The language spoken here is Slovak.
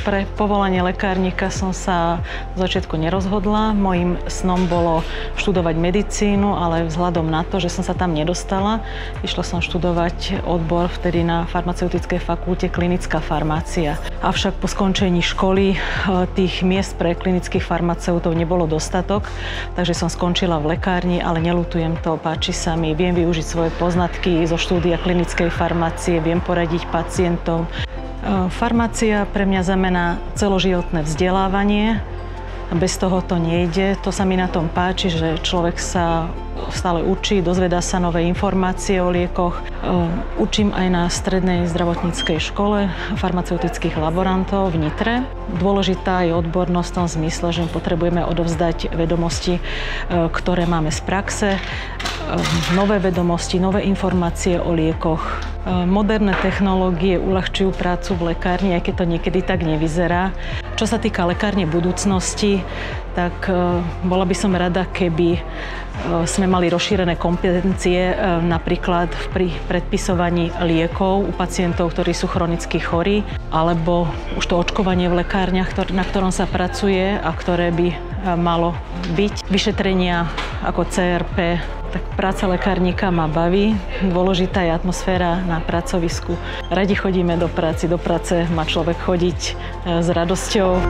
Pre povolanie lekárnika som sa v začiatku nerozhodla. Mojím snom bolo študovať medicínu, ale vzhľadom na to, že som sa tam nedostala, išla som študovať odbor vtedy na farmaceutickej fakulte klinická farmácia. Avšak po skončení školy tých miest pre klinických farmaceutov nebolo dostatok, takže som skončila v lekárni, ale neľutujem to, páči sa mi, viem využiť svoje poznatky zo štúdia klinickej farmácie, viem poradiť pacientom. Farmácia pre mňa znamená celoživotné vzdelávanie. Bez toho to nejde. To sa mi na tom páči, že človek sa stále učí, dozvedá sa nové informácie o liekoch. Učím aj na strednej zdravotníckej škole farmaceutických laborantov v Nitre. Dôležitá je odbornosť v tom zmysle, že potrebujeme odovzdať vedomosti, ktoré máme z praxe, nové vedomosti, nové informácie o liekoch. Moderné technológie uľahčujú prácu v lekárni, aj keď to niekedy tak nevyzerá. Čo sa týka lekárne budúcnosti, tak bola by som rada, keby sme mali rozšírené kompetencie napríklad pri predpisovaní liekov u pacientov, ktorí sú chronicky chorí, alebo už to očkovanie v lekárniach, na ktorom sa pracuje a ktoré by malo byť. Vyšetrenia ako CRP, tak práca lekárnika ma baví. Dôležitá je atmosféra na pracovisku. Radi chodíme do práce má človek chodiť s radosťou.